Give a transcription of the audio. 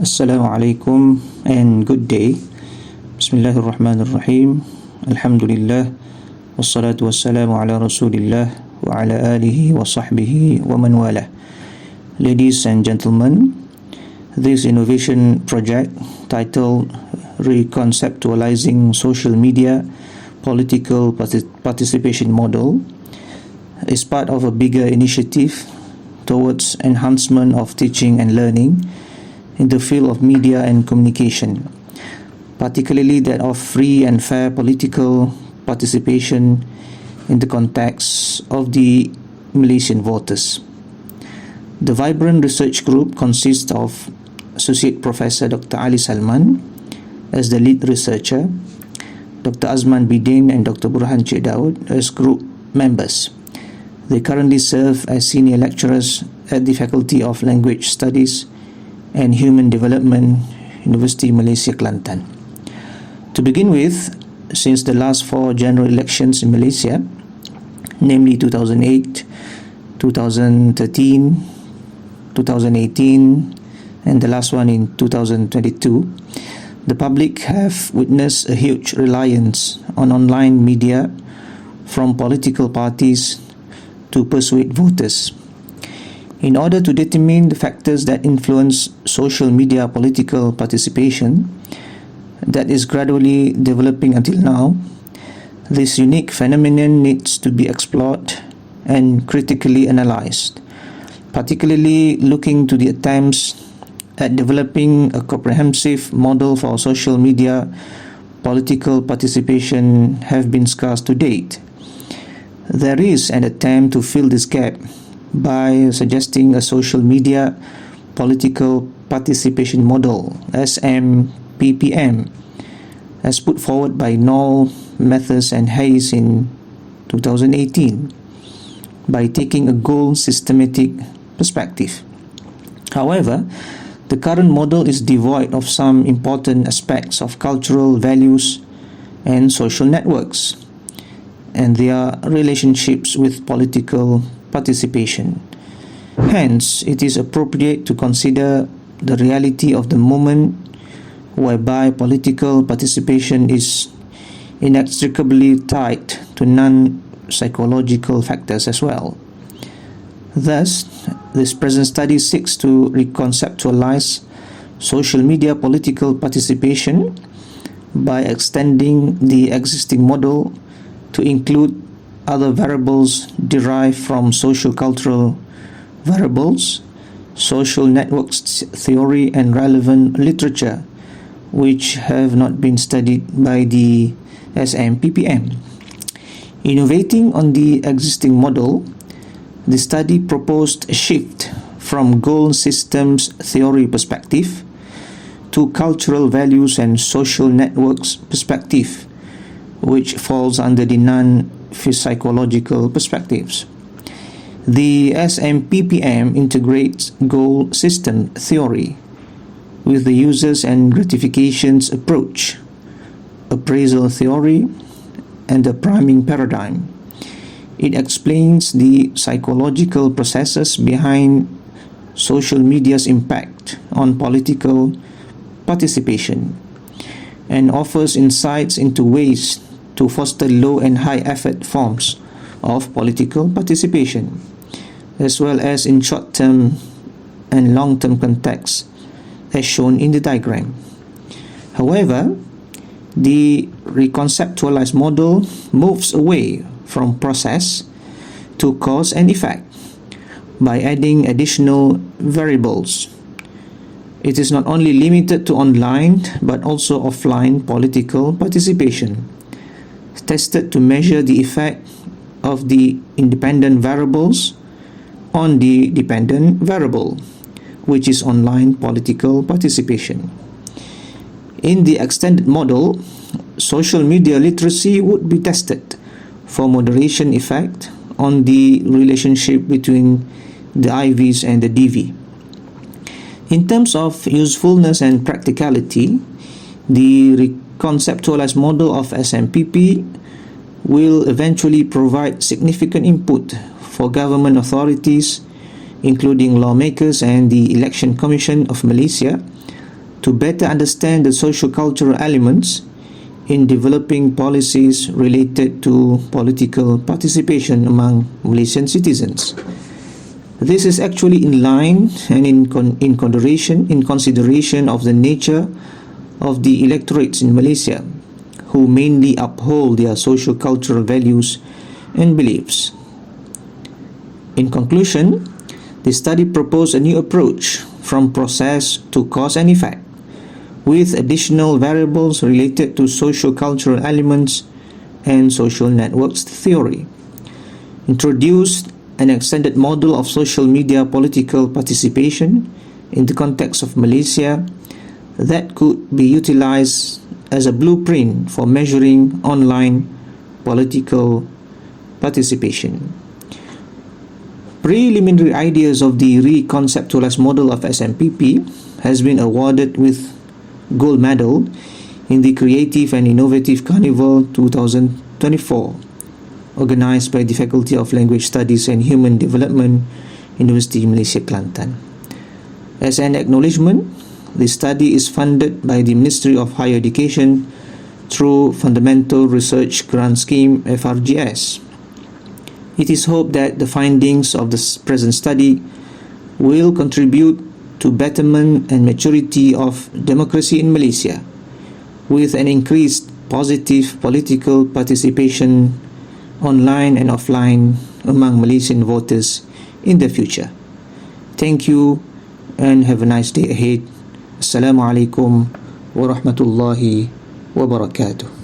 Assalamu alaikum and good day. Bismillahirrahmanirrahim. Alhamdulillah. Wassalatu wassalamu ala Rasulillah wa ala alihi wa sahbihi wa man wala. Ladies and gentlemen, this innovation project titled Reconceptualizing Social Media Political Participation Model is part of a bigger initiative towards enhancement of teaching and learning in the field of media and communication, particularly that of free and fair political participation in the context of the Malaysian voters. The vibrant research group consists of Associate Professor Dr. Ali Salman as the lead researcher, Dr. Azman Bidin and Dr. Burhan Cik Daud as group members. They currently serve as senior lecturers at the Faculty of Language Studies and Human Development, University Malaysia Kelantan. To begin with, since the last four general elections in Malaysia, namely 2008, 2013, 2018, and the last one in 2022, the public have witnessed a huge reliance on online media from political parties to persuade voters. In order to determine the factors that influence social media political participation that is gradually developing until now, this unique phenomenon needs to be explored and critically analyzed, particularly looking to the attempts at developing a comprehensive model for social media political participation have been scarce to date. There is an attempt to fill this gap by suggesting a social media political participation model, SMPPM, as put forward by Knoll, Mathers and Hayes in 2018, by taking a goal systematic perspective. However, the current model is devoid of some important aspects of cultural values and social networks and their relationships with political participation. Hence, it is appropriate to consider the reality of the moment whereby political participation is inextricably tied to non-psychological factors as well. Thus, this present study seeks to reconceptualize social media political participation by extending the existing model to include other variables derived from social-cultural variables, social networks theory and relevant literature which have not been studied by the SMPPM. Innovating on the existing model, the study proposed a shift from goal systems theory perspective to cultural values and social networks perspective, which falls under the non-psychological perspectives. The SMPPM integrates goal system theory with the users and gratifications approach, appraisal theory, and the priming paradigm. It explains the psychological processes behind social media's impact on political participation and offers insights into ways to foster low and high effort forms of political participation, as well as in short-term and long-term contexts as shown in the diagram. However, the reconceptualized model moves away from process to cause and effect by adding additional variables. It is not only limited to online but also offline political participation, tested to measure the effect of the independent variables on the dependent variable, which is online political participation. In the extended model, social media literacy would be tested for moderation effect on the relationship between the IVs and the DV. In terms of usefulness and practicality, the reconceptualized model of SMPP will eventually provide significant input for government authorities, including lawmakers and the Election Commission of Malaysia, to better understand the socio-cultural elements in developing policies related to political participation among Malaysian citizens. This is actually in line and in consideration of the nature of the electorates in Malaysia, who mainly uphold their socio-cultural values and beliefs. In conclusion, the study proposed a new approach from process to cause and effect, with additional variables related to socio-cultural elements and social networks theory. Introduced an extended model of social media political participation in the context of Malaysia that could be utilized as a blueprint for measuring online political participation. Preliminary ideas of the reconceptualized model of SMPP has been awarded with gold medal in the Creative and Innovative Carnival 2024, organised by the Faculty of Language Studies and Human Development, University Malaysia Kelantan. As an acknowledgement, the study is funded by the Ministry of Higher Education through Fundamental Research Grant Scheme (FRGS). It is hoped that the findings of the present study will contribute to betterment and maturity of democracy in Malaysia, with an increased positive political participation online and offline among Malaysian voters in the future. Thank you and have a nice day ahead. Assalamualaikum warahmatullahi wabarakatuh.